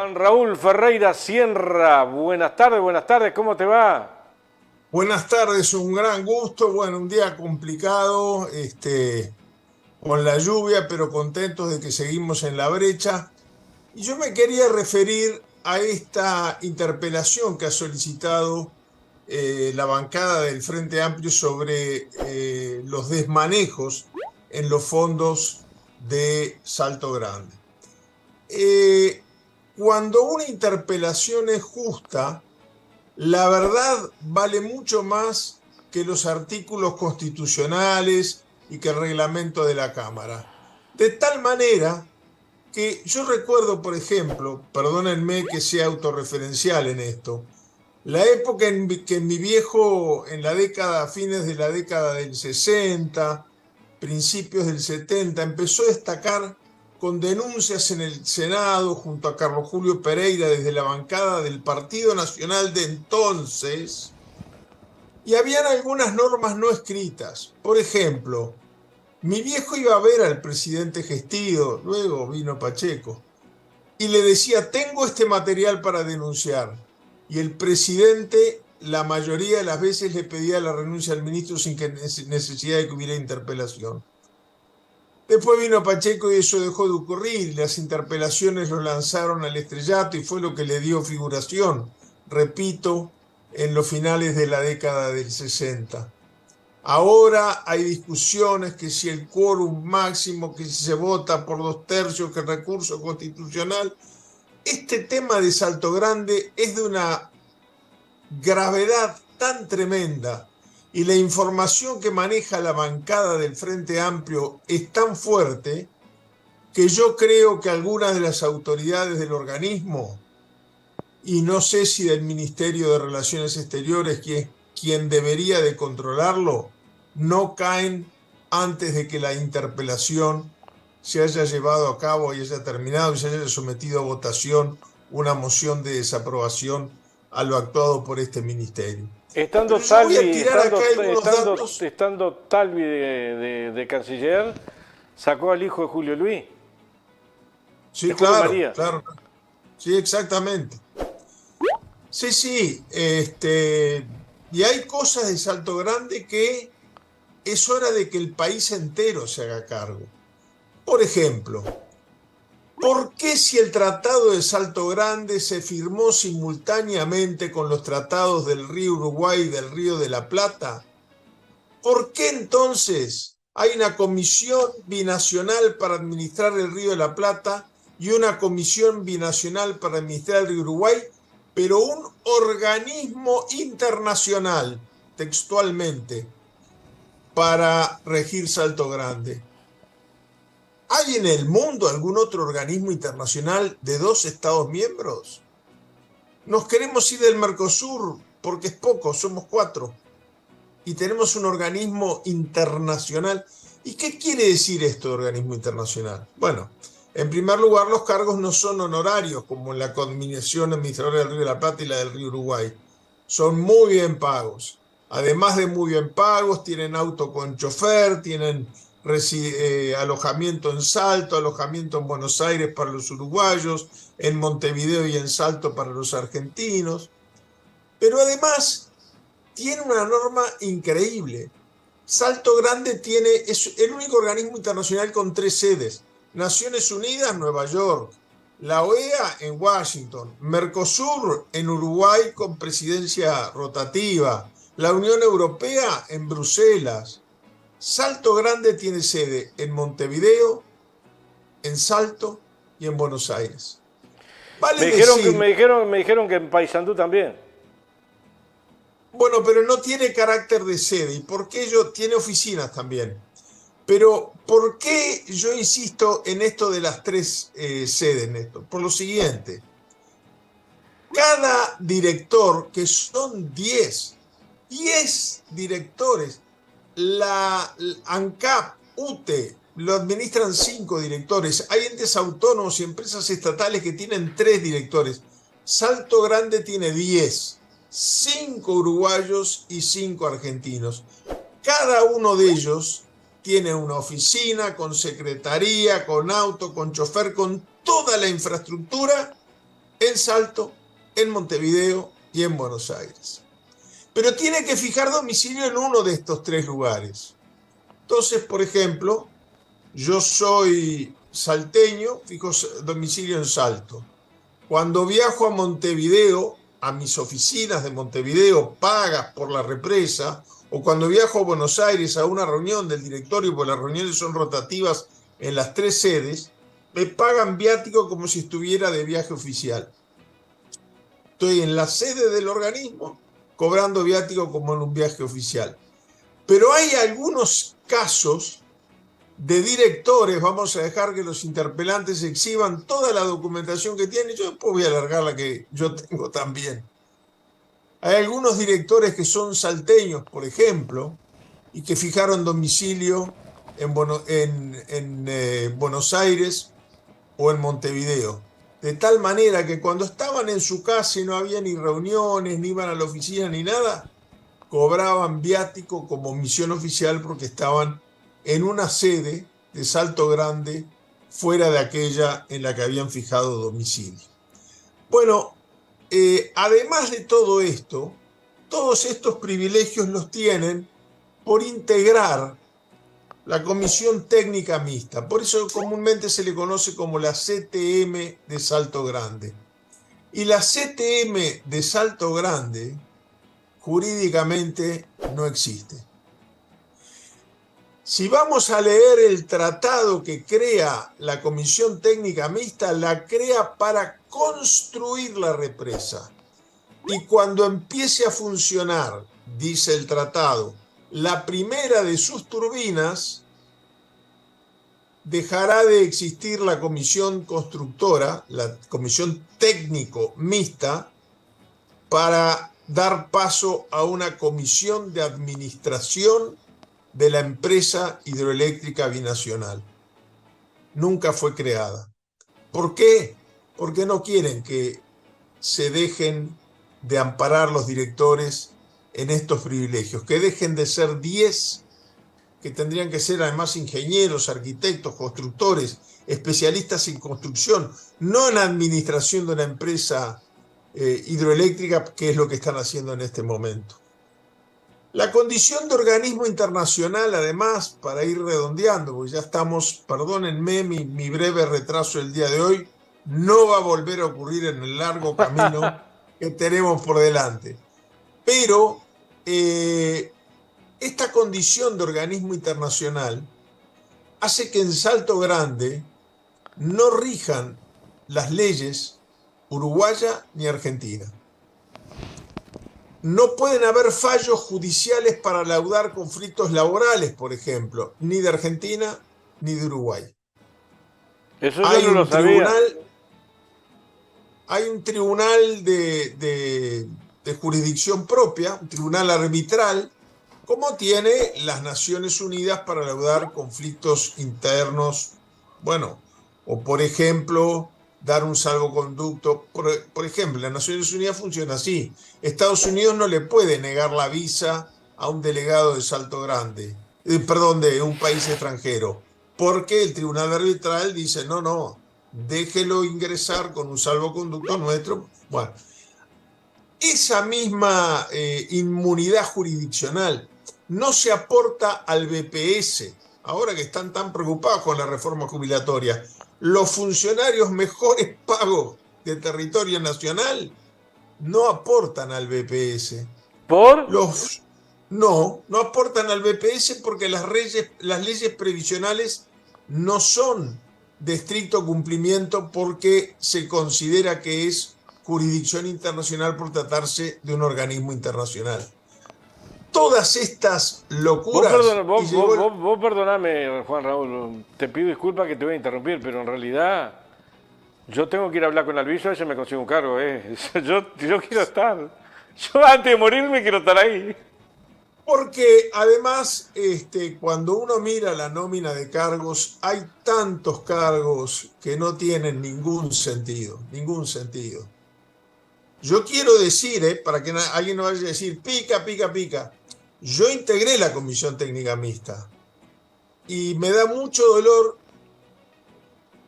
Juan Raúl Ferreira Sierra, buenas tardes, ¿cómo te va? Buenas tardes, un gran gusto. Bueno, un día complicado, con la lluvia, pero contentos de que seguimos en la brecha. Y yo me quería referir a esta interpelación que ha solicitado la bancada del Frente Amplio sobre los desmanejos en los fondos de Salto Grande. Eh, Cuando una interpelación es justa, la verdad vale mucho más que los artículos constitucionales y que el reglamento de la Cámara. De tal manera que yo recuerdo, por ejemplo, perdónenme que sea autorreferencial en esto, la época en que mi viejo, en la década, fines de la década del 60, principios del 70, empezó a destacar con denuncias en el Senado junto a Carlos Julio Pereira desde la bancada del Partido Nacional de entonces, y habían algunas normas no escritas. Por ejemplo, mi viejo iba a ver al presidente Gestido, luego vino Pacheco, y le decía, tengo este material para denunciar. Y el presidente, la mayoría de las veces, le pedía la renuncia al ministro sin que necesidad de que hubiera interpelación. Después vino Pacheco y eso dejó de ocurrir. Las interpelaciones lo lanzaron al estrellato y fue lo que le dio figuración, repito, en los finales de la década del 60. Ahora hay discusiones que si el quórum máximo, que si se vota por 2/3, que el recurso constitucional. Este tema de Salto Grande es de una gravedad tan tremenda y la información que maneja la bancada del Frente Amplio es tan fuerte que yo creo que algunas de las autoridades del organismo, y no sé si del Ministerio de Relaciones Exteriores, que es quien debería de controlarlo, no caen antes de que la interpelación se haya llevado a cabo y haya terminado y se haya sometido a votación una moción de desaprobación a lo actuado por este ministerio. Estando Pero yo voy a Talvi, tirar acá algunos datos. estando Talvi de canciller, sacó al hijo de Julio Luis, de Sí, Julio claro, María. claro. Sí, exactamente. Sí, sí. Y hay cosas de Salto Grande que es hora de que el país entero se haga cargo. Por ejemplo, ¿por qué si el Tratado de Salto Grande se firmó simultáneamente con los tratados del Río Uruguay y del Río de la Plata? ¿Por qué entonces hay una comisión binacional para administrar el Río de la Plata y una comisión binacional para administrar el Río Uruguay, pero un organismo internacional, textualmente, para regir Salto Grande? ¿Hay en el mundo algún otro organismo internacional de 2 Estados miembros? Nos queremos ir del Mercosur porque es poco, somos 4, y tenemos un organismo internacional. ¿Y qué quiere decir esto de organismo internacional? Bueno, en primer lugar, los cargos no son honorarios como en la Comisión Administradora del Río de la Plata y la del Río Uruguay. Son muy bien pagos. Además de muy bien pagos, tienen auto con chofer, tienen alojamiento en Salto, alojamiento en Buenos Aires para los uruguayos, en Montevideo y en Salto para los argentinos. Pero además tiene una norma increíble. Salto Grande es el único organismo internacional con 3 sedes. Naciones Unidas, Nueva York. La OEA en Washington. Mercosur en Uruguay con presidencia rotativa. La Unión Europea en Bruselas. Salto Grande tiene sede en Montevideo, en Salto y en Buenos Aires. Vale decir, Me dijeron que en Paysandú también. bueno, pero no tiene carácter de sede. ¿Y por qué tiene oficinas también? Pero ¿por qué yo insisto en esto de las 3 sedes, Néstor? Por lo siguiente, cada director, que son 10 directores, la ANCAP, UTE, lo administran 5 directores. Hay entes autónomos y empresas estatales que tienen 3 directores. Salto Grande tiene 10, 5 uruguayos y 5 argentinos. Cada uno de ellos tiene una oficina con secretaría, con auto, con chofer, con toda la infraestructura en Salto, en Montevideo y en Buenos Aires. Pero tiene que fijar domicilio en uno de estos tres lugares. Entonces, por ejemplo, yo soy salteño, fijo domicilio en Salto. Cuando viajo a Montevideo, a mis oficinas de Montevideo pagas por la represa, o cuando viajo a Buenos Aires a una reunión del directorio, porque las reuniones son rotativas en las tres sedes, me pagan viático como si estuviera de viaje oficial. Estoy en la sede del organismo cobrando viático como en un viaje oficial. Pero hay algunos casos de directores, vamos a dejar que los interpelantes exhiban toda la documentación que tienen, yo después voy a alargar la que yo tengo también. Hay algunos directores que son salteños, por ejemplo, y que fijaron domicilio en Buenos Aires o en Montevideo. De tal manera que cuando estaban en su casa y no había ni reuniones, ni iban a la oficina, ni nada, cobraban viático como misión oficial porque estaban en una sede de Salto Grande fuera de aquella en la que habían fijado domicilio. Bueno, además de todo esto, todos estos privilegios los tienen por integrar la Comisión Técnica Mixta. Por eso comúnmente se le conoce como la CTM de Salto Grande. Y la CTM de Salto Grande jurídicamente no existe. Si vamos a leer el tratado que crea la Comisión Técnica Mixta, la crea para construir la represa. Y cuando empiece a funcionar, dice el tratado, la primera de sus turbinas, dejará de existir la comisión constructora, la comisión técnico mixta, para dar paso a una comisión de administración de la empresa hidroeléctrica binacional. Nunca fue creada. ¿Por qué? Porque no quieren que se dejen de amparar los directores en estos privilegios, que dejen de ser 10, que tendrían que ser además ingenieros, arquitectos, constructores, especialistas en construcción, no en administración de una empresa hidroeléctrica, que es lo que están haciendo en este momento. La condición de organismo internacional, además, para ir redondeando, porque ya estamos, perdónenme mi breve retraso el día de hoy, no va a volver a ocurrir en el largo camino que tenemos por delante. Pero esta condición de organismo internacional hace que en Salto Grande no rijan las leyes uruguaya ni argentina. No pueden haber fallos judiciales para laudar conflictos laborales, por ejemplo, ni de Argentina ni de Uruguay. Eso yo no lo sabía. Hay un tribunal de jurisdicción propia, un tribunal arbitral, como tiene las Naciones Unidas para laudar conflictos internos, bueno, o por ejemplo, dar un salvoconducto. Por ejemplo, las Naciones Unidas funciona así. Estados Unidos no le puede negar la visa a un delegado de Salto Grande, de un país extranjero, porque el tribunal arbitral dice, no, déjelo ingresar con un salvoconducto nuestro. Bueno, esa misma inmunidad jurisdiccional no se aporta al BPS, ahora que están tan preocupados con la reforma jubilatoria. Los funcionarios mejores pagos de territorio nacional no aportan al BPS. ¿Por? No aportan al BPS porque las leyes previsionales no son de estricto cumplimiento porque se considera que es jurisdicción internacional por tratarse de un organismo internacional. Todas estas locuras... Vos perdoname, Juan Raúl, te pido disculpas que te voy a interrumpir, pero en realidad yo tengo que ir a hablar con Alviso, a ver si me consigo un cargo. Yo quiero estar. Yo antes de morirme quiero estar ahí. Porque además, cuando uno mira la nómina de cargos, hay tantos cargos que no tienen ningún sentido. Yo quiero decir, para que alguien no vaya a decir, pica, yo integré la Comisión Técnica Mixta y me da mucho dolor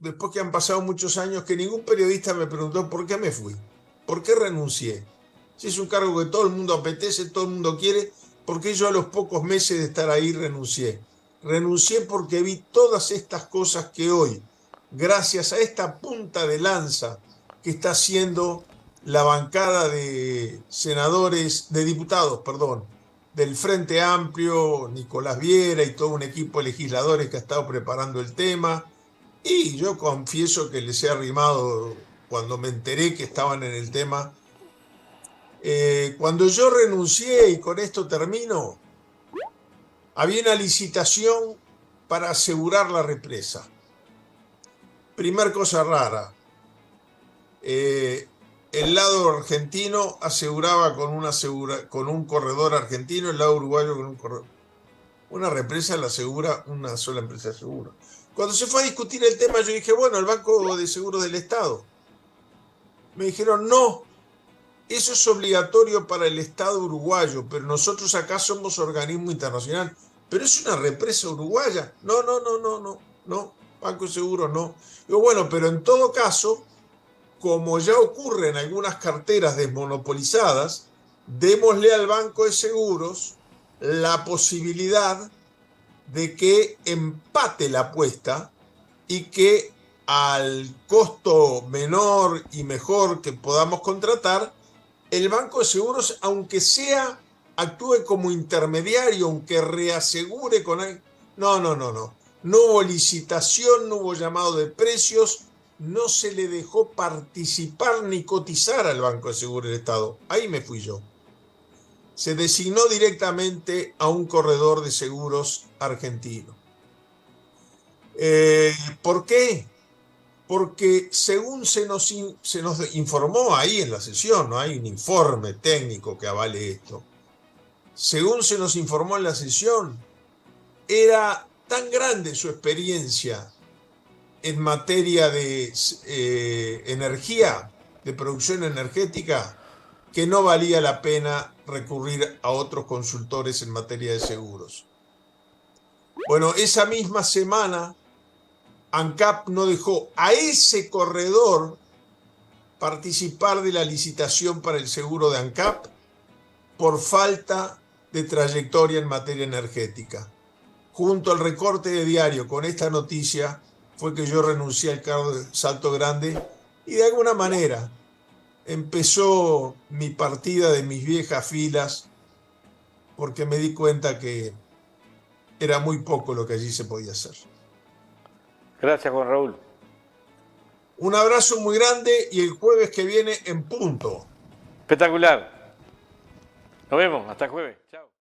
después que han pasado muchos años, que ningún periodista me preguntó por qué me fui, por qué renuncié. Si es un cargo que todo el mundo apetece, todo el mundo quiere, ¿por qué yo a los pocos meses de estar ahí renuncié? Renuncié porque vi todas estas cosas que hoy, gracias a esta punta de lanza que está haciendo la bancada de senadores, de diputados, perdón, del Frente Amplio, Nicolás Viera y todo un equipo de legisladores que ha estado preparando el tema. Y yo confieso que les he arrimado cuando me enteré que estaban en el tema. Cuando yo renuncié, y con esto termino, había una licitación para asegurar la represa. Primer cosa rara, el lado argentino aseguraba con un corredor argentino, el lado uruguayo con un corredor. Una represa la asegura una sola empresa de seguro. Cuando se fue a discutir el tema, yo dije, bueno, el Banco de Seguros del Estado. Me dijeron, no, eso es obligatorio para el Estado uruguayo, pero nosotros acá somos organismo internacional. Pero es una represa uruguaya. No, no, no, no, no, no, Banco de Seguros no. Digo, bueno, pero en todo caso, como ya ocurre en algunas carteras desmonopolizadas, démosle al Banco de Seguros la posibilidad de que empate la apuesta y que al costo menor y mejor que podamos contratar, el Banco de Seguros, aunque sea, actúe como intermediario, aunque reasegure con... No, no, no, no. No hubo licitación, no hubo llamado de precios, no se le dejó participar ni cotizar al Banco de Seguros del Estado. Ahí me fui yo. Se designó directamente a un corredor de seguros argentino. ¿Por qué? Porque según se nos informó ahí en la sesión, no hay un informe técnico que avale esto, según se nos informó en la sesión, era tan grande su experiencia en materia de energía, de producción energética, que no valía la pena recurrir a otros consultores en materia de seguros. Bueno, esa misma semana, ANCAP no dejó a ese corredor participar de la licitación para el seguro de ANCAP por falta de trayectoria en materia energética. Junto al recorte de diario con esta noticia fue que yo renuncié al cargo de Salto Grande y de alguna manera empezó mi partida de mis viejas filas porque me di cuenta que era muy poco lo que allí se podía hacer. Gracias, Juan Raúl. Un abrazo muy grande y el jueves que viene en punto. Espectacular. Nos vemos. Hasta el jueves. Chao.